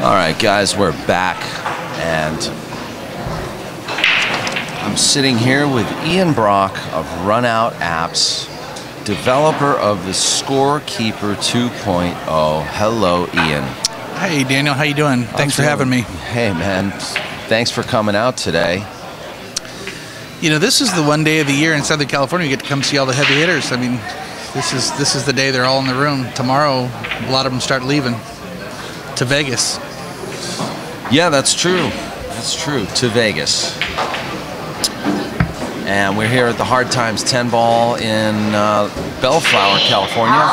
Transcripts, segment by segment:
All right, guys, we're back, and I'm sitting here with Ian Brock of RunOut Apps, developer of the Scorekeeper 2.0. Hello, Ian. Hey, Daniel. How you doing? Thanks for having me. Hey, man. Thanks for coming out today. You know, this is the one day of the year in Southern California you get to come see all the heavy hitters. I mean, this is the day they're all in the room. Tomorrow, a lot of them start leaving to Vegas. Yeah, that's true. That's true. To Vegas. And we're here at the Hard Times 10 Ball in Bellflower, California.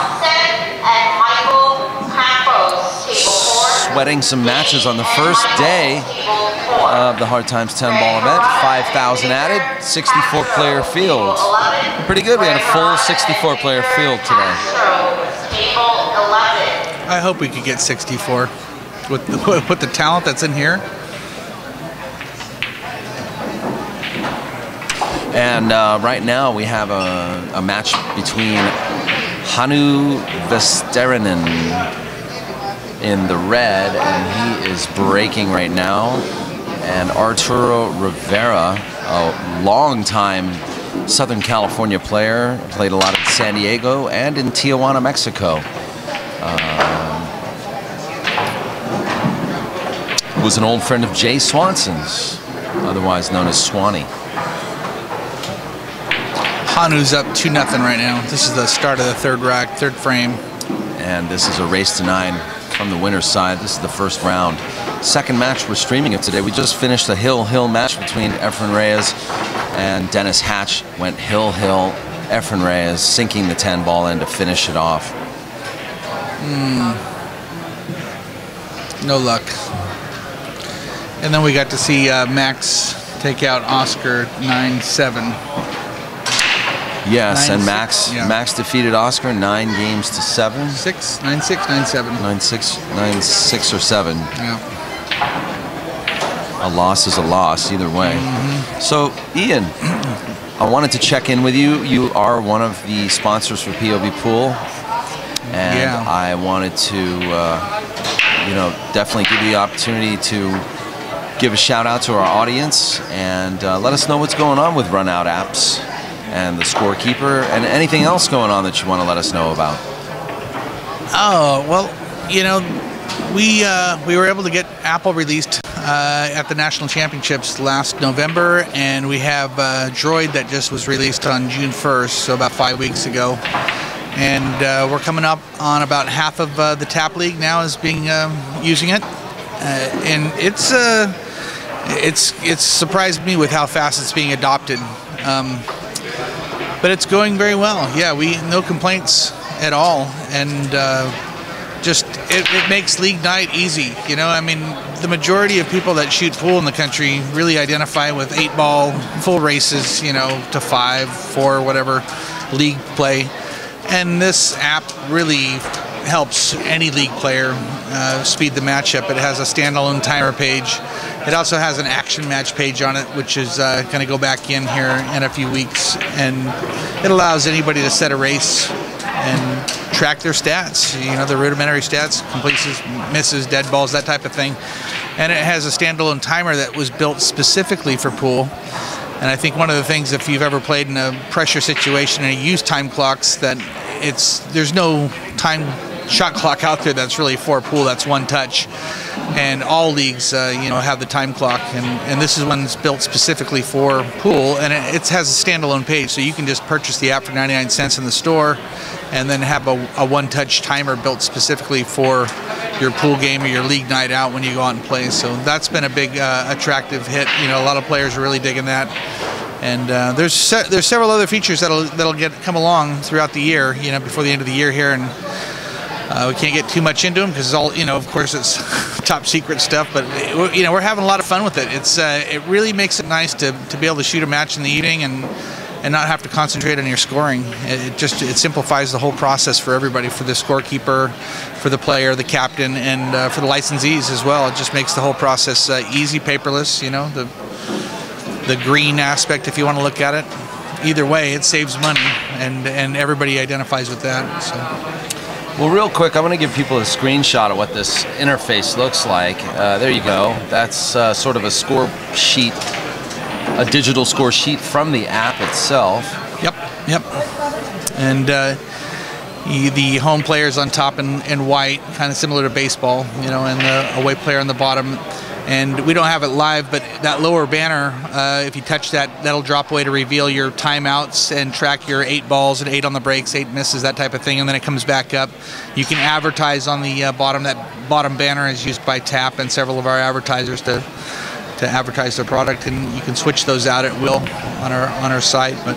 Sweating some matches on the first day of the Hard Times 10 Ball event. 5,000 added, 64-player field. Pretty good. We had a full 64-player field today. I hope we could get 64 with the talent that's in here. And right now we have a match between Hannu Vestinerin in the red, and he is breaking right now, and Arturo Rivera, a long-time Southern California player, played a lot in San Diego and in Tijuana, Mexico. Was an old friend of Jay Swanson's, otherwise known as Swanee. Hannu's up 2-0 right now. This is the start of the third frame. And this is a race to 9 from the winner's side. This is the first round. Second match, we're streaming it today. We just finished the hill-hill match between Efren Reyes and Dennis Hatch. Went hill-hill. Efren Reyes sinking the 10 ball in to finish it off. No luck. And then we got to see Max take out Oscar 9-7. Yes, and Max defeated Oscar 9-7. 9-6, 9-7. 9-6 or 7. Yeah. A loss is a loss either way. So, Ian, I wanted to check in with you. You are one of the sponsors for POVPOOL, and I wanted to, definitely give you the opportunity to give a shout out to our audience and let us know what's going on with RunOut Apps and the Scorekeeper, and anything else going on that you want to let us know about. Oh, well, you know, we were able to get Apple released at the National Championships last November, and we have Droid that just was released on June 1st, so about 5 weeks ago. And we're coming up on about half of the TAP League now is being using it, and it's surprised me with how fast it's being adopted. But it's going very well. Yeah, no complaints at all, and just it makes league night easy. You know, I mean, the majority of people that shoot pool in the country really identify with 8-ball full races, you know, to 5, 4, whatever league play, and this app really helps any league player speed the match up. It has a standalone timer page. It also has an action match page on it, which is going to go back in here in a few weeks, and it allows anybody to set a race and track their stats, you know, the rudimentary stats, completions, misses, dead balls, that type of thing. And it has a standalone timer that was built specifically for pool. And I think one of the things, if you've ever played in a pressure situation and you use time clocks, that there's no time shot clock out there that's really for pool. That's one touch, and all leagues have the time clock, and this is one that's built specifically for pool, and it has a standalone page, so you can just purchase the app for 99 cents in the store and then have a one-touch timer built specifically for your pool game or your league night out when you go out and play. So that's been a big attractive hit. You know, a lot of players are really digging that. And there's several other features that'll come along throughout the year, you know, before the end of the year here, and we can't get too much into them because it's all, you know, of course it's top secret stuff, but you know, we're having a lot of fun with it. It really makes it nice to be able to shoot a match in the evening and not have to concentrate on your scoring. It simplifies the whole process for everybody, for the scorekeeper, for the player, the captain, and for the licensees as well. It just makes the whole process easy, paperless, you know, the green aspect, if you want to look at it. Either way, it saves money, and everybody identifies with that. So Well, real quick, I'm going to give people a screenshot of what this interface looks like. There you go. That's sort of a score sheet, a digital score sheet from the app itself. Yep. And the home player's on top in white, kind of similar to baseball, and the away player on the bottom. And we don't have it live, but that lower banner, if you touch that, that'll drop away to reveal your timeouts and track your 8 balls and 8 on the breaks, 8 misses, that type of thing. And then it comes back up. You can advertise on the bottom. That bottom banner is used by TAP and several of our advertisers to advertise their product, and you can switch those out at will on our site. But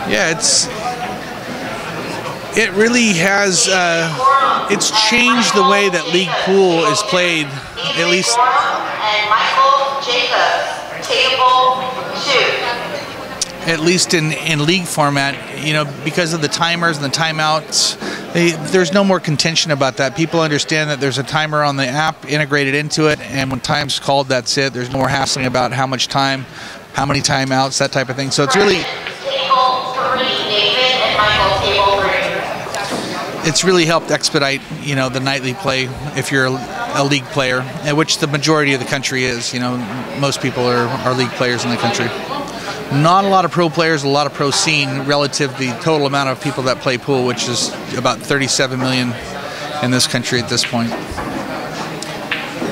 yeah, it really has. It's changed the way that league pool is played, at least. At least in league format, because of the timers and the timeouts, there's no more contention about that. People understand that there's a timer on the app integrated into it, and when time's called, that's it. There's no more hassling about how much time, how many timeouts, that type of thing. So it's really. It's really helped expedite, the nightly play if you're a league player, which the majority of the country is. Most people are league players in the country. Not a lot of pro players, a lot of pro scene relative to the total amount of people that play pool, which is about 37 million in this country at this point.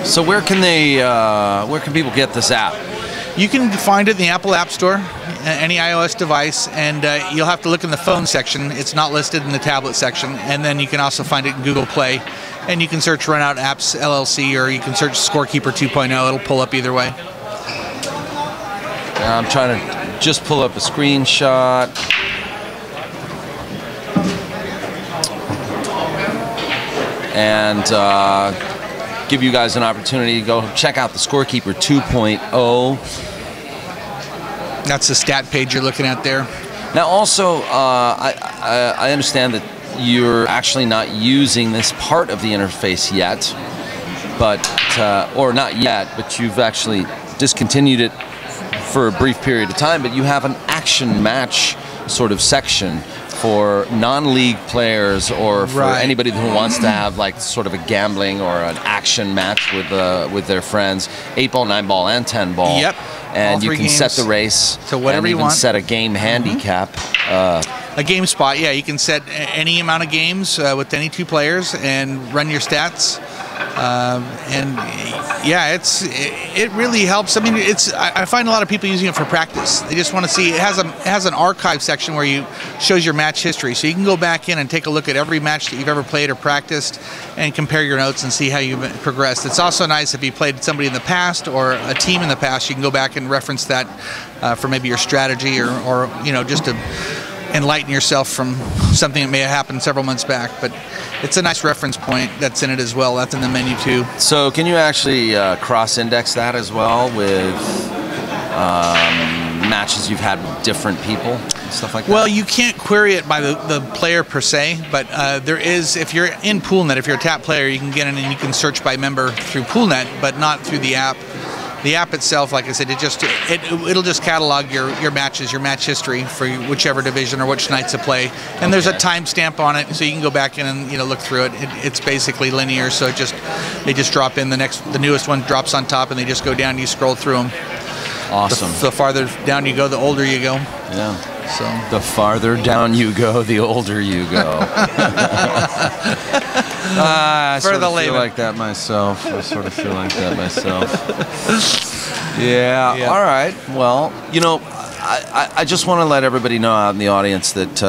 So where can people get this app? You can find it in the Apple App Store, any iOS device, and you'll have to look in the phone section. It's not listed in the tablet section. And then you can also find it in Google Play. And you can search RunOut Apps LLC, or you can search Scorekeeper 2.0. It'll pull up either way. I'm trying to just pull up a screenshot. And give you guys an opportunity to go check out the Scorekeeper 2.0. That's the stat page you're looking at there. Now, also, I understand that you're actually not using this part of the interface yet, but or not yet, but you've actually discontinued it for a brief period of time. But you have an action match sort of section for non-league players, or for anybody who wants to have like sort of a gambling or an action match with their friends. 8-ball, 9-ball, and 10-ball. Yep. And you can set the race to whatever you want. Set a game handicap. A game spot, yeah. You can set any amount of games with any 2 players and run your stats. And yeah, it really helps. I mean, I find a lot of people using it for practice. They just want to see. It has an archive section where you shows your match history, so you can go back in and take a look at every match that you've ever played or practiced, and compare your notes and see how you've progressed. It's also nice if you played somebody in the past or a team in the past. You can go back and reference that for maybe your strategy or just to enlighten yourself from something that may have happened several months back. But it's a nice reference point that's in it as well. That's in the menu too. So can you actually cross-index that as well with matches you've had with different people and stuff like that? Well, you can't query it by the player per se, but there is, if you're in PoolNet, if you're a TAP player, you can get in and you can search by member through PoolNet, but not through the app. The app itself, like I said, it'll just catalog your matches, your match history for whichever division or which nights of play. And there's a timestamp on it, so you can go back in and look through it. It's basically linear, so they just drop in the newest one drops on top, and they just go down. And you scroll through them. Awesome. The farther down you go, the older you go. Yeah. So the farther down you go, the older you go. I sort of feel like that myself. Yeah. All right. Well, I just want to let everybody know out in the audience that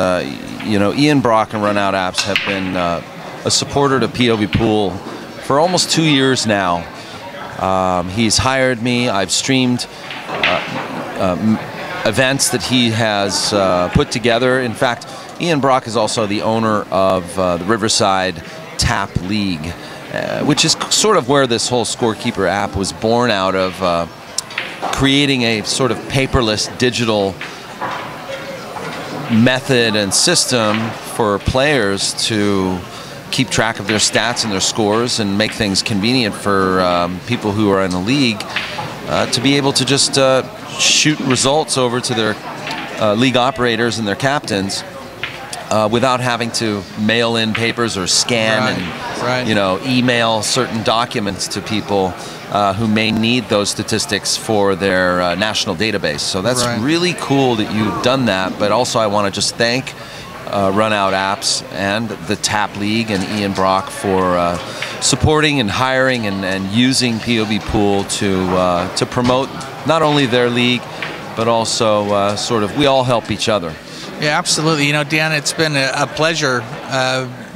Ian Brock and RunOut Apps have been a supporter to POVPOOL for almost 2 years now. He's hired me. I've streamed events that he has put together. In fact, Ian Brock is also the owner of the Riverside TAP League, which is sort of where this whole Scorekeeper app was born out of, creating a sort of paperless digital method and system for players to keep track of their stats and their scores and make things convenient for people who are in the league to be able to just shoot results over to their league operators and their captains without having to mail in papers or scan and email certain documents to people who may need those statistics for their national database. So that's really cool that you've done that. But also I want to just thank RunOut Apps and the TAP League and Ian Brock for supporting and hiring and using POVPOOL to promote not only their league, but also sort of we all help each other. Yeah, absolutely. You know, Dan, it's been a pleasure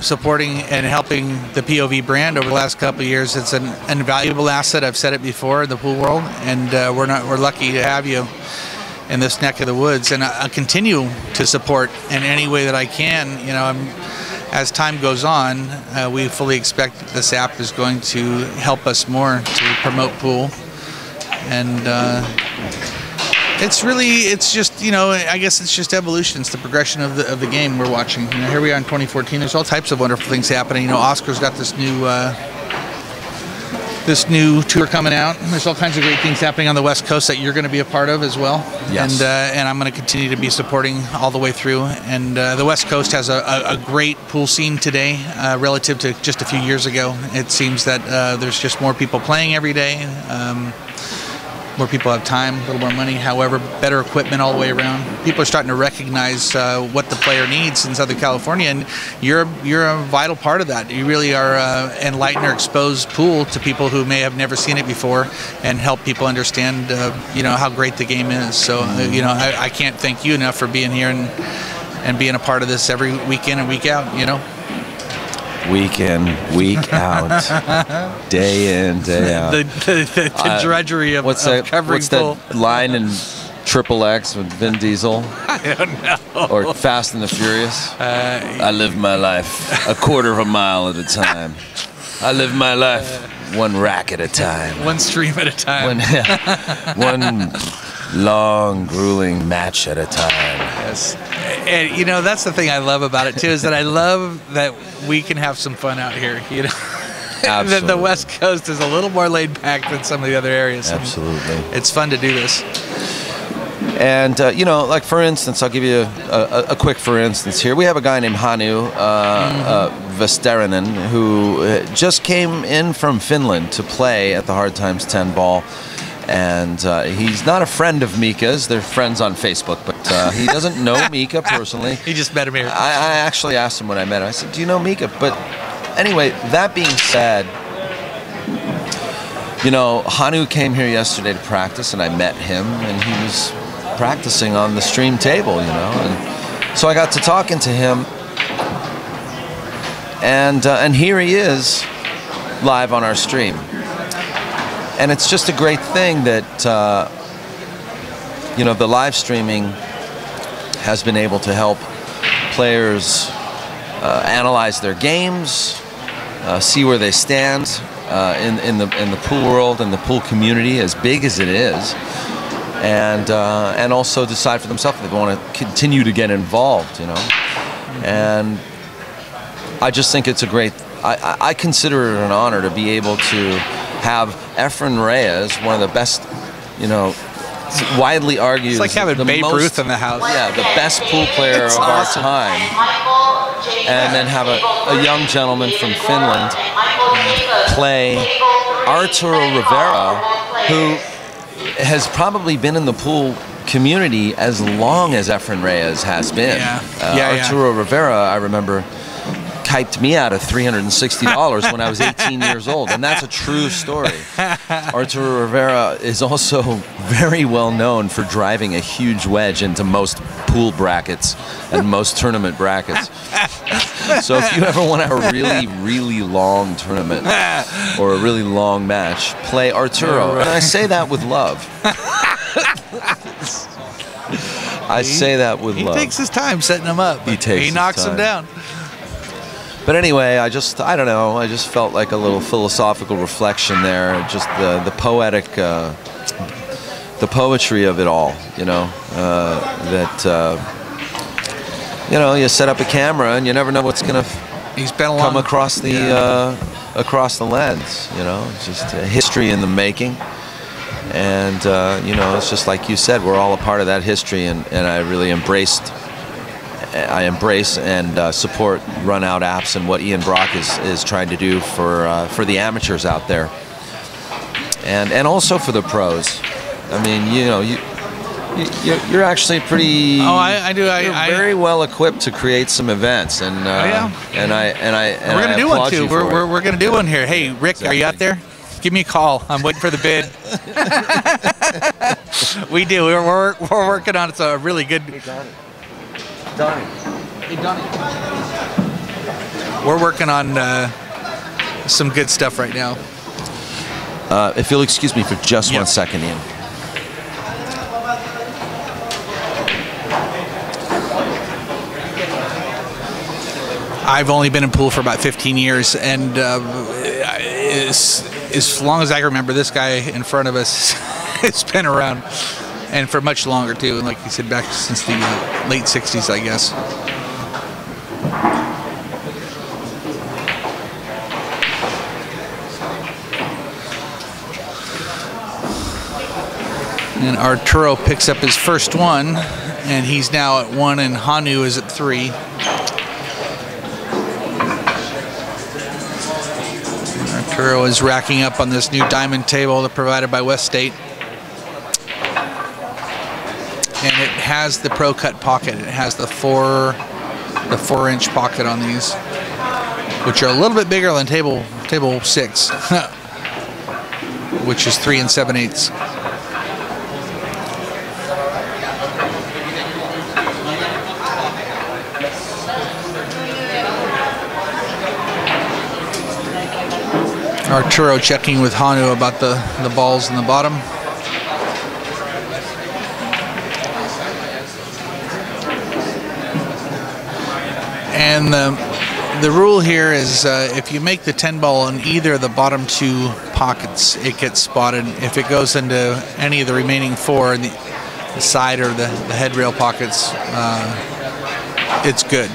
supporting and helping the POV brand over the last couple of years. It's an invaluable asset. I've said it before in the pool world, and we're lucky to have you in this neck of the woods. And I continue to support in any way that I can. You know, as time goes on, we fully expect that this app is going to help us more to promote pool. And it's just, you know, I guess it's just evolution. It's the progression of the game we're watching. You know, here we are in 2014. There's all types of wonderful things happening. You know, Oscar's got this new tour coming out. There's all kinds of great things happening on the West Coast that you're going to be a part of as well. Yes. And I'm going to continue to be supporting all the way through. And the West Coast has a great pool scene today relative to just a few years ago. It seems that there's just more people playing every day. More people have time, a little more money, however, better equipment all the way around. People are starting to recognize what the player needs in Southern California, and you're a vital part of that. You really are enlighten or expose pool to people who may have never seen it before, and help people understand, you know, how great the game is. So, you know, I can't thank you enough for being here and being a part of this every week in and week out. You know. Week in, week out, day in, day out. The drudgery of covering pool. What's that line in XXX with Vin Diesel? I don't know. Or Fast and the Furious? I live my life a quarter of a mile at a time. I live my life one rack at a time. One stream at a time. One long, grueling match at a time. Yes. And, you know, that's the thing I love about it, too, is that I love that we can have some fun out here, you know. Absolutely. The West Coast is a little more laid back than some of the other areas. Absolutely. It's fun to do this. And, you know, like, for instance, I'll give you a quick for instance here. We have a guy named Hannu Vestinerin who just came in from Finland to play at the Hard Times 10 ball. And he's not a friend of Mika's. They're friends on Facebook, but he doesn't know Mika personally. He just met him here. I actually asked him when I met him. I said, do you know Mika? But anyway, that being said, you know, Hannu came here yesterday to practice, and I met him, and he was practicing on the stream table, you know. And so I got to talking to him, and here he is live on our stream. And it's just a great thing that, you know, the live streaming has been able to help players analyze their games, see where they stand in the pool world and the pool community, as big as it is, and also decide for themselves if they want to continue to get involved, you know. And I just think it's a great. I consider it an honor to be able to have Efren Reyes, one of the best, you know, widely argued. It's like having Babe Ruth in the house. Yeah, the best pool player of our time. And then have a young gentleman from Finland play Arturo Rivera, who has probably been in the pool community as long as Efren Reyes has been. Arturo Rivera, I remember, hyped me out of $360 when I was 18 years old, and that's a true story. Arturo Rivera is also very well known for driving a huge wedge into most pool brackets and most tournament brackets. So if you ever want a really, really long tournament or a really long match, play Arturo. And I say that with love. I say that with love. He takes his time setting them up. He knocks them down. But anyway, I don't know, I just felt like a little philosophical reflection there, just the poetic, the poetry of it all, you know, you know, you set up a camera and you never know what's going to come across the lens, you know. It's just a history in the making. And, you know, it's just like you said, we're all a part of that history, and I really embraced I embrace and support RunOut apps and what Ian Brock is trying to do for the amateurs out there, and also for the pros. I mean, you know, you're actually pretty. Oh, I do. You're very well equipped to create some events, and and we're gonna do one too. We're gonna do one here. Hey, Rick, exactly. Are you out there? Give me a call. I'm waiting for the bid. We do. We're working on it. It's a really good. Hey, Donnie. Hey, Donnie. We're working on some good stuff right now. If you'll excuse me for just 1 second, Ian. I've only been in pool for about 15 years, and as long as I remember, this guy in front of us has been around, and for much longer too. And like you said, back since the late 60s, I guess. And Arturo picks up his first one, and he's now at 1, and Hannu is at 3. Arturo is racking up on this new diamond table provided by West State. And it has the Pro Cut pocket. It has the 4-inch pocket on these, which are a little bit bigger than table 6, which is 3 7/8. Arturo checking with Hannu about the balls in the bottom. And the rule here is if you make the 10 ball in either of the bottom 2 pockets, it gets spotted. If it goes into any of the remaining 4 in the side or the head rail pockets, it's good.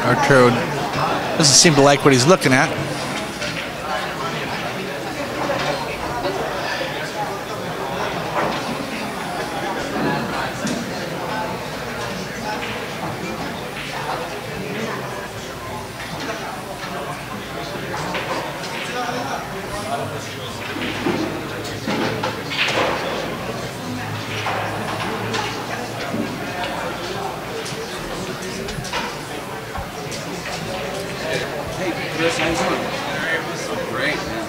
Arturo doesn't seem to like what he's looking at. Great, man.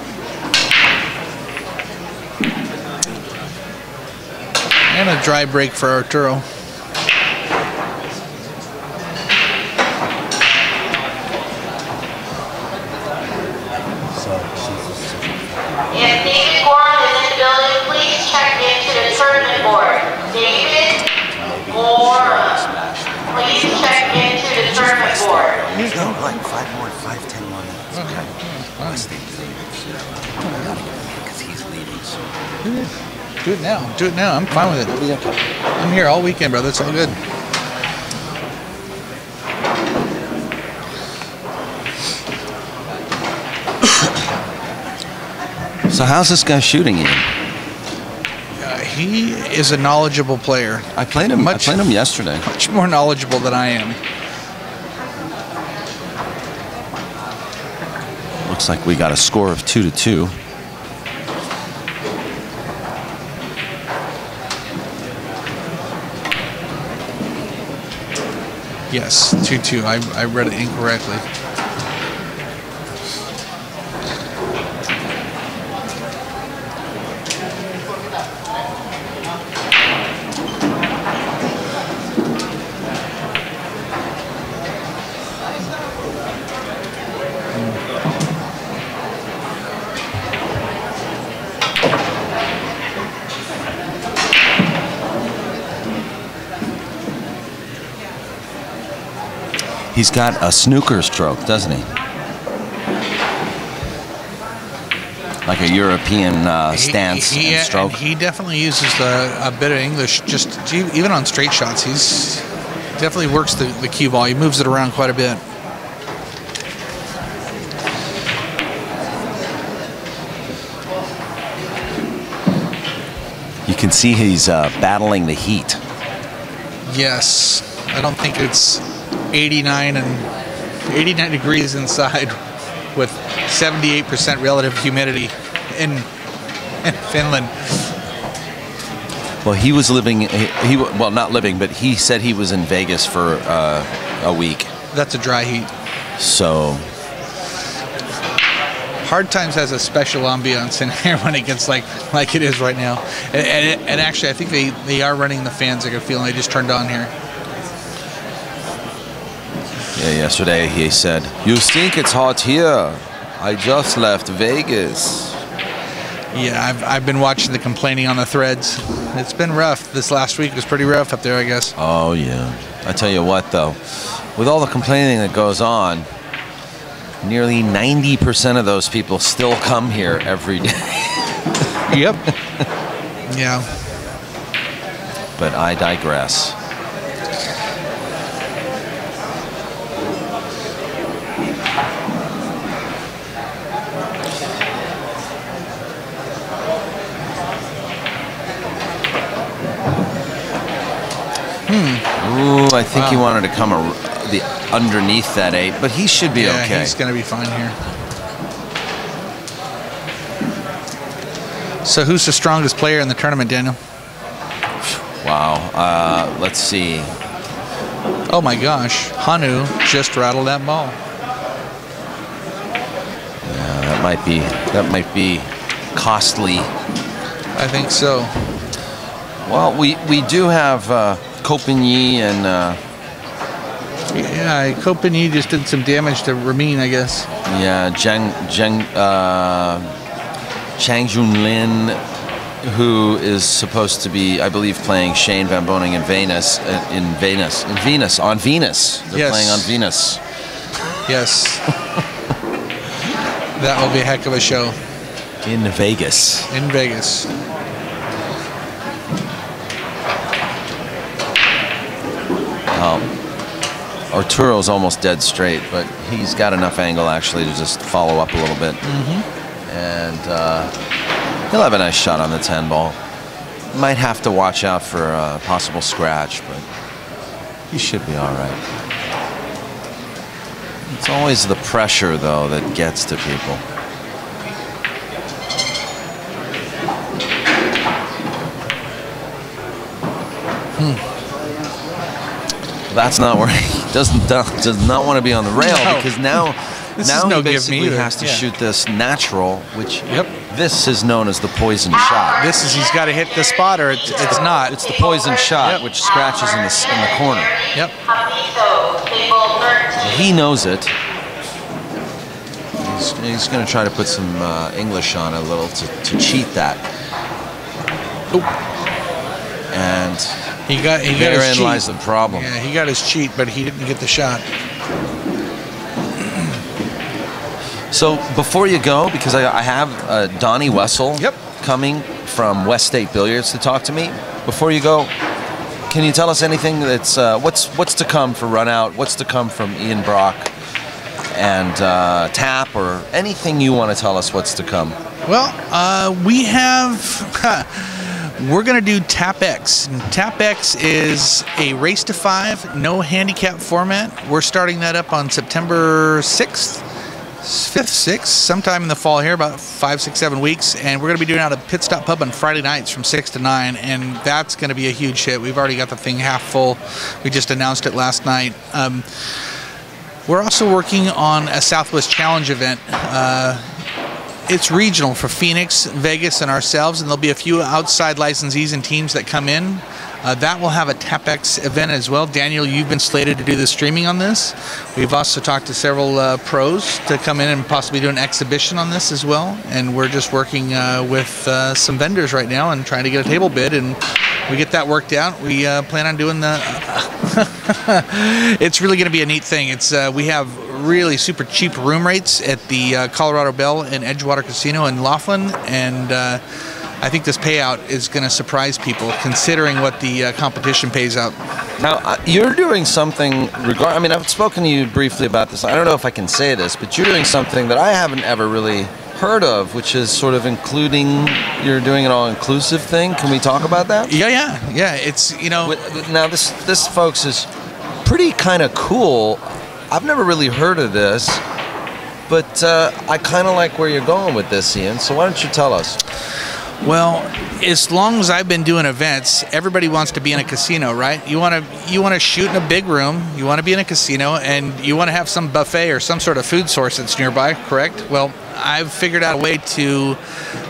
And a dry break for Arturo. If David Gorham is in the building, please check into the tournament board. David Gorham, please check into the tournament board. No, like 5 more, 5, 10 more minutes. Okay. Because he's leading. So. Do it now. Do it now. I'm fine with it. I'm here all weekend, brother. It's all good. So how's this guy shooting you? He is a knowledgeable player. I played him yesterday. Much more knowledgeable than I am. Looks like we got a score of 2-2. Yes, 2-2. I read it incorrectly. He's got a snooker stroke, doesn't he? like a European stance and stroke. He definitely uses a bit of English, just even on straight shots. He's definitely works the cue ball. He moves it around quite a bit. You can see he's battling the heat. Yes, I don't think it's 89 degrees inside with 78% relative humidity in Finland. Well, he was living. Well, not living, but he said he was in Vegas for a week. That's a dry heat. So. Hard Times has a special ambiance in here when it gets like it is right now. And actually, I think they are running the fans. I got a feeling they just turned on here. Yeah, yesterday he said, "You think it's hot here? I just left Vegas." Yeah, I've been watching the complaining on the threads. It's been rough. This last week was pretty rough up there, I guess. Oh, yeah. I tell you what, though, with all the complaining that goes on, nearly 90% of those people still come here every day. Yep. Yeah. But I digress. Ooh, I think he wanted to come underneath that 8, but he should be okay. Yeah, he's going to be fine here. So who's the strongest player in the tournament, Daniel? Wow. Let's see. Oh my gosh, Hannu just rattled that ball. Yeah, that might be costly. I think so. Well, we do have Copenhagen and. Yeah, Copenhagen just did some damage to Ramin, I guess. Yeah, Chang Junlin, who is supposed to be, I believe, playing Shane Van Boning in Venus. On Venus. They're playing on Venus. Yes. That will be a heck of a show. In Vegas. In Vegas. Arturo's almost dead straight, but he's got enough angle actually to just follow up a little bit. And he'll have a nice shot on the 10 ball. Might have to watch out for a possible scratch, but he should be all right. It's always the pressure, though, that gets to people. That's not where he does not want to be on the rail, because now he basically has to shoot this natural, which this is known as the poison shot. This is he's got to hit the spot or it's not. It's the poison shot, which scratches in the corner. Yep. He knows it. He's going to try to put some English on a little to cheat that. Oop. And he got his therein cheat. lies the problem. Yeah, he got his cheat, but he didn't get the shot. So before you go, because I have Donnie Wessel coming from West State Billiards to talk to me. Before you go, can you tell us anything that's what's to come for RunOut? What's to come from Ian Brock and Tap, or anything you want to tell us what's to come? Well, we have. We're going to do Tap X. And Tap X is a race to 5, no handicap format. We're starting that up on September 6th. 5th, 6th, sometime in the fall here, about 5, 6, 7 weeks, and we're going to be doing out at Pit Stop Pub on Friday nights from 6 to 9, and that's going to be a huge hit. We've already got the thing half full. We just announced it last night. We're also working on a Southwest Challenge event. It's regional for Phoenix, Vegas, and ourselves, and there'll be a few outside licensees and teams that come in. That will have a TapX event as well. Daniel, you've been slated to do the streaming on this. We've also talked to several pros to come in and possibly do an exhibition on this as well. And we're just working with some vendors right now and trying to get a table bid. And we get that worked out. We plan on doing the... It's really going to be a neat thing. It's we have really super cheap room rates at the Colorado Bell and Edgewater Casino in Laughlin, and I think this payout is going to surprise people, considering what the competition pays out. Now, you're doing something, I mean, I've spoken to you briefly about this. I don't know if I can say this, but you're doing something that I haven't ever really heard of, which is sort of including, you're doing an all-inclusive thing. Can we talk about that? Yeah. It's, you know. Now, this folks, is pretty kind of cool. I've never really heard of this, but I kind of like where you're going with this, Ian. So why don't you tell us? Well, as long as I've been doing events, everybody wants to be in a casino, right? You want to shoot in a big room, you want to be in a casino, and you want to have some buffet or some sort of food source that's nearby, correct? Well, I've figured out a way to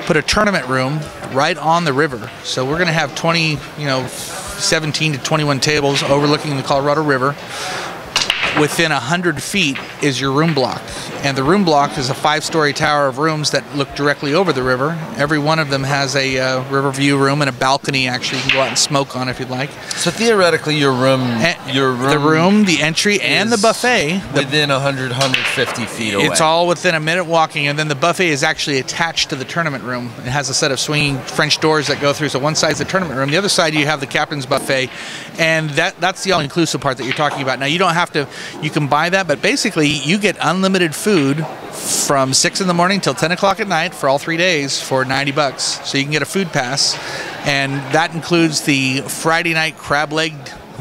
put a tournament room right on the river. So we're going to have 17 to 21 tables overlooking the Colorado River. Within 100 feet is your room block, and the room block is a 5-story tower of rooms that look directly over the river. Every one of them has a river view room and a balcony. Actually, you can go out and smoke on if you'd like. So theoretically, the entry and the buffet within 150 feet away. It's all within a minute walking, and then the buffet is actually attached to the tournament room. It has a set of swinging French doors that go through. So one side's the tournament room, the other side you have the captain's buffet, and that's the all-inclusive part that you're talking about. Now you don't have to. You can buy that, but basically you get unlimited food from 6 in the morning till 10 o'clock at night for all 3 days for $90. So you can get a food pass, and that includes the Friday night crab leg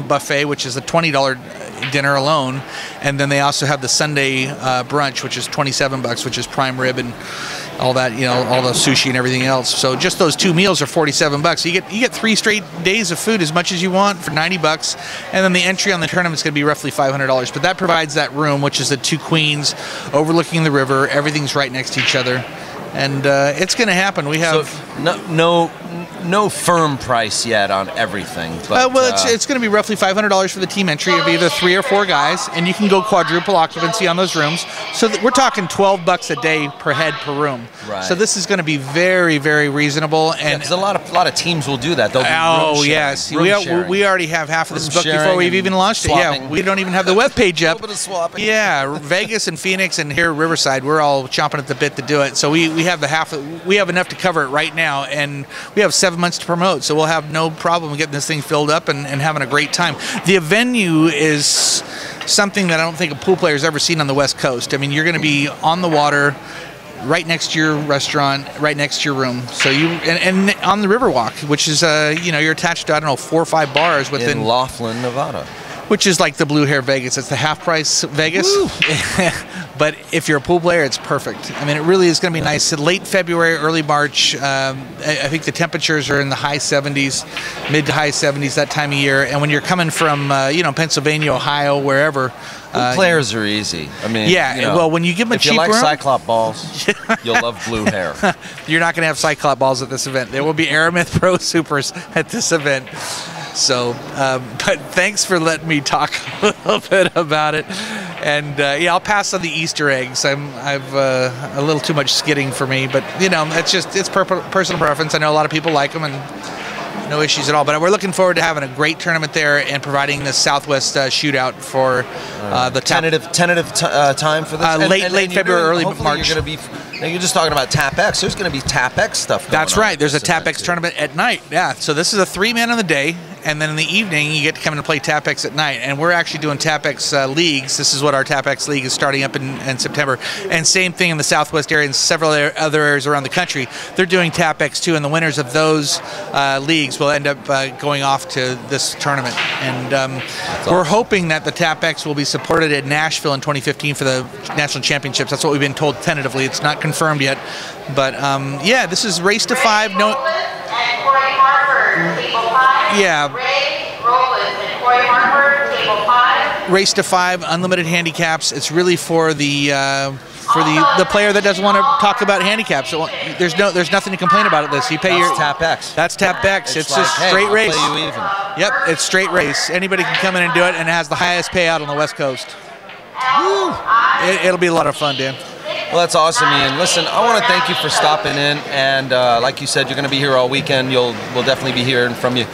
buffet, which is a $20 dinner alone, and then they also have the Sunday brunch, which is $27, which is prime rib and all that, all the sushi and everything else. So just those 2 meals are $47. So you get 3 straight days of food, as much as you want, for $90, and then the entry on the tournament is going to be roughly $500. But that provides that room, which is the 2 queens overlooking the river. Everything's right next to each other, and it's going to happen. We have no firm price yet on everything. But, well, it's going to be roughly $500 for the team entry of either 3 or 4 guys, and you can go quadruple occupancy on those rooms. So we're talking $12 a day per head per room. Right. So this is going to be very, very reasonable. And a lot of teams will do They'll do yes, we already have half of this booked before we've even launched it. Yeah, we don't even have the web page up. Yeah, Vegas and Phoenix and here Riverside, we're all chomping at the bit to do it. So we have we have enough to cover it right now, and we have 7 months to promote, so we'll have no problem getting this thing filled up and having a great time. The venue is something that I don't think a pool player's ever seen on the West Coast. I mean, you're going to be on the water, right next to your restaurant, right next to your room. So and on the Riverwalk, which is you're attached to, I don't know, 4 or 5 bars within Laughlin, Nevada. Which is like the Blue Hair Vegas. It's the half price Vegas. But if you're a pool player, it's perfect. I mean, it really is going to be nice. Late February, early March, I think the temperatures are in the high 70s, mid to high 70s that time of year. And when you're coming from, Pennsylvania, Ohio, wherever. Pool players are easy. I mean, well, when you give them a cheap room. If you like Cyclop balls, you'll love Blue Hair. You're not going to have Cyclop balls at this event. There will be Aramith Pro Supers at this event. So, but thanks for letting me talk a little bit about it. And I'll pass on the Easter eggs. I've a little too much skidding for me, but it's personal preference. I know a lot of people like them, and no issues at all. But we're looking forward to having a great tournament there and providing the Southwest shootout for the tentative time for this. Late February, early March. Now you're just talking about TapX. There's going to be TapX stuff going on. That's right. There's a TapX tournament at night. Yeah. So this is a 3-man on the day, and then in the evening you get to come in and play TapX at night. And we're actually doing TapX leagues. This is what our TapX league is starting up in September. And same thing in the Southwest area and several other areas around the country. They're doing TapX too, and the winners of those leagues will end up going off to this tournament. And we're hoping that the TapX will be supported at Nashville in 2015 for the national championships. That's what we've been told tentatively. It's not confirmed yet, but this is race to 5. No. Race to 5, unlimited handicaps. It's really for the player that doesn't want to talk about handicaps. So there's nothing to complain about at this. You pay your TapX. That's TapX. It's just straight race. I'll play you even. Yep, it's straight race. Anybody can come in and do it, and it has the highest payout on the West Coast. It'll be a lot of fun, Dan. Well, that's awesome, Ian. Listen, I want to thank you for stopping in, and like you said, you're going to be here all weekend. We'll definitely be hearing from you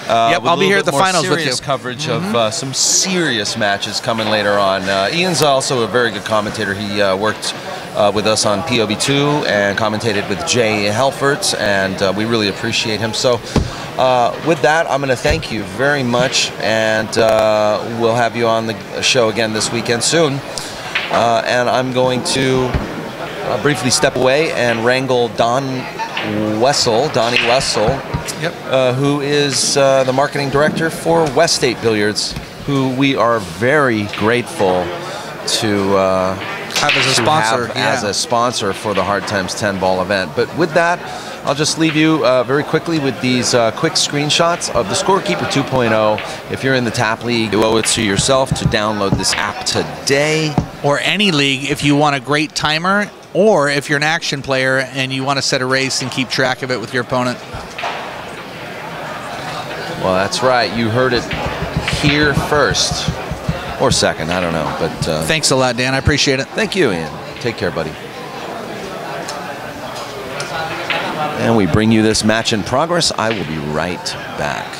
Yep, I'll be here at the finals with you. Serious coverage of some serious matches coming later on. Ian's also a very good commentator. He worked with us on POV2 and commentated with Jay Helfert, and we really appreciate him. So with that, I'm going to thank you very much, and we'll have you on the show again this weekend soon. And I'm going to briefly step away and wrangle Donnie Wessel, who is the marketing director for West State Billiards, who we are very grateful to have as a sponsor, as a sponsor for the Hard Times 10 ball event. But with that, I'll just leave you very quickly with these quick screenshots of the Scorekeeper 2.0. If you're in the TAP League, you owe it to yourself to download this app today. Or any league if you want a great timer, or if you're an action player and you want to set a race and keep track of it with your opponent. Well, that's right. You heard it here first. Or second, I don't know. But thanks a lot, Dan. I appreciate it. Thank you, Ian. Take care, buddy. And we bring you this match in progress. I will be right back.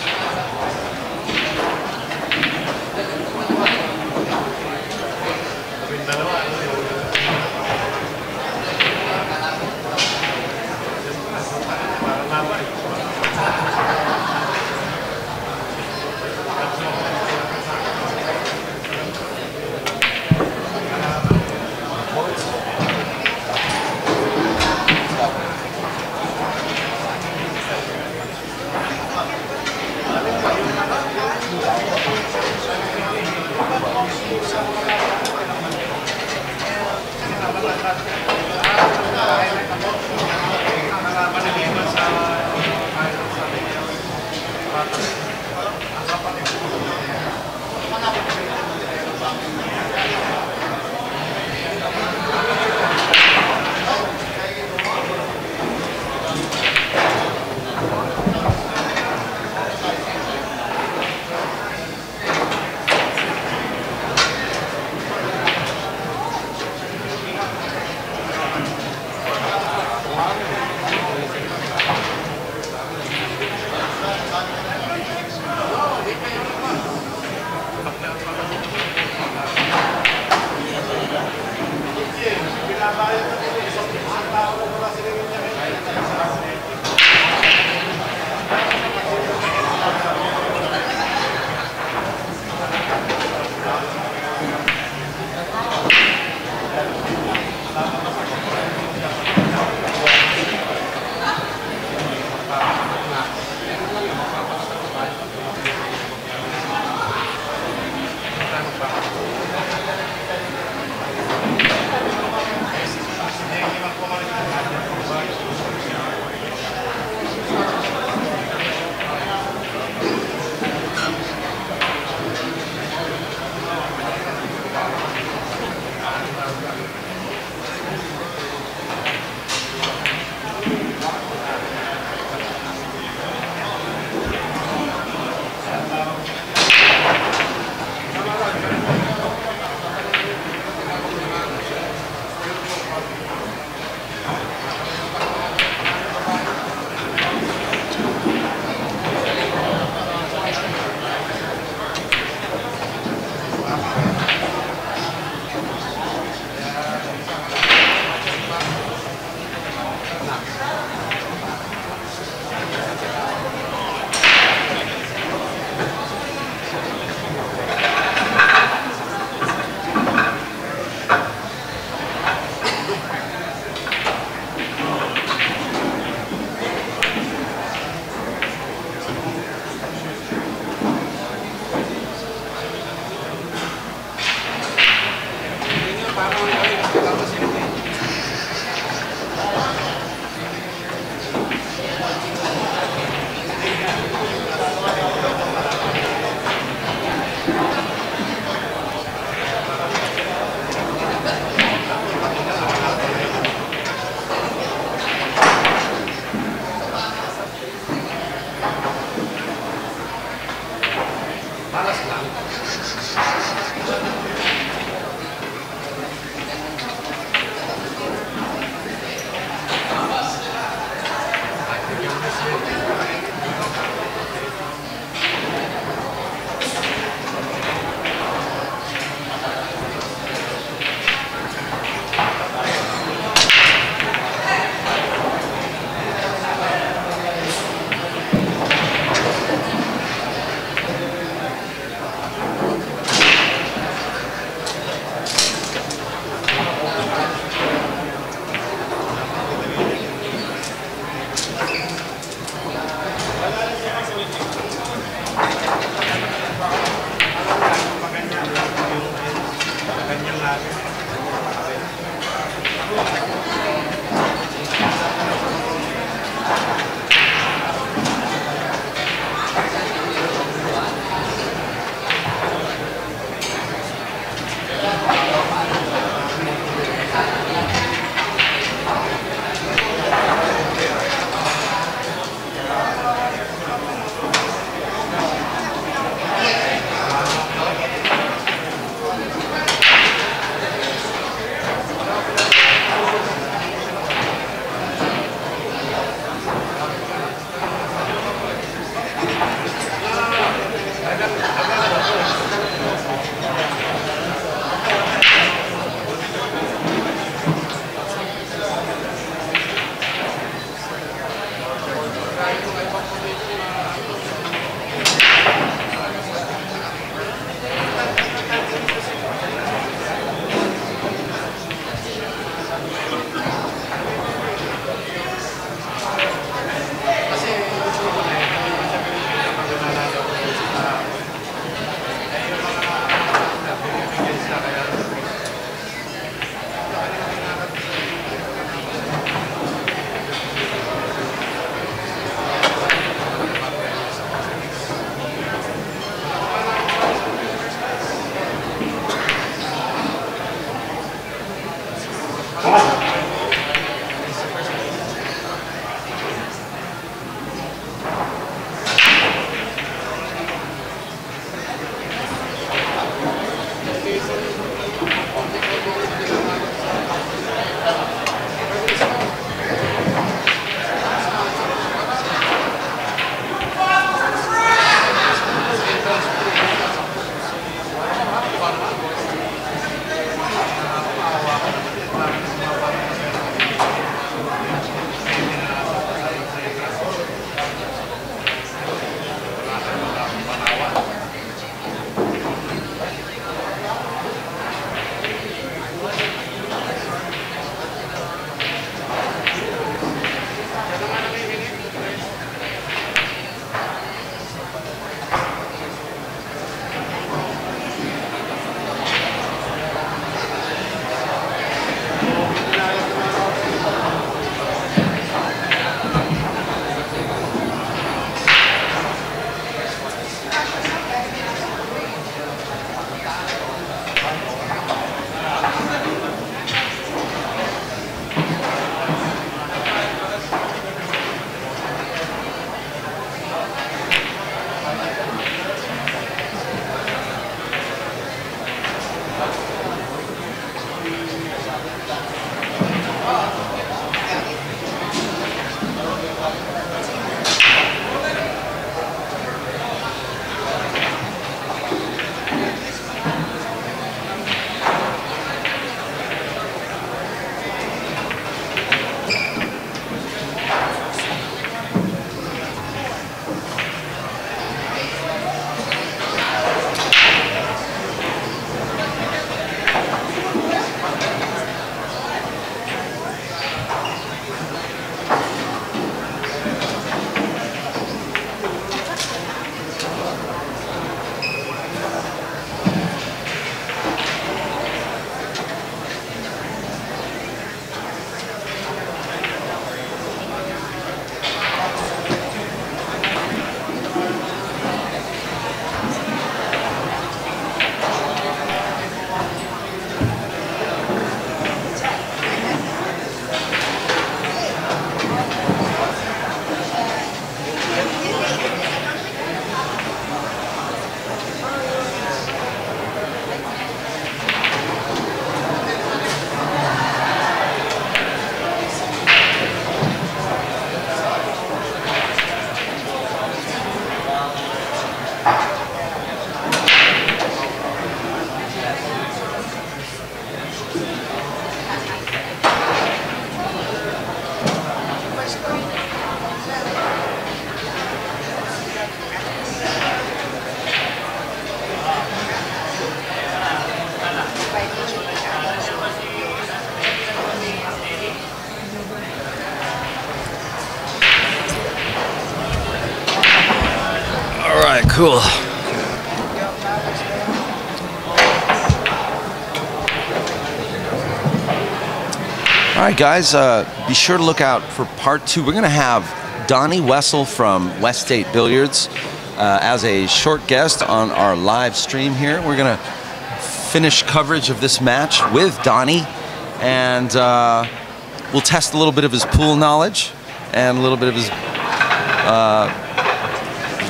Cool. All right, guys, be sure to look out for part 2. We're going to have Donnie Wessel from West State Billiards as a short guest on our live stream here. We're going to finish coverage of this match with Donnie, and we'll test a little bit of his pool knowledge and a little bit of his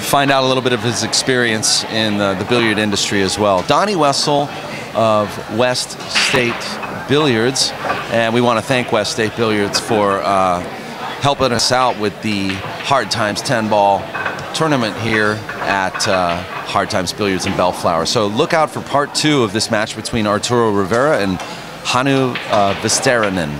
find out a little bit of his experience in the billiard industry as well. Donnie Wessel of West State Billiards, and we want to thank West State Billiards for helping us out with the Hard Times 10-ball tournament here at Hard Times Billiards in Bellflower. So look out for part 2 of this match between Arturo Rivera and Hannu Vestinerin.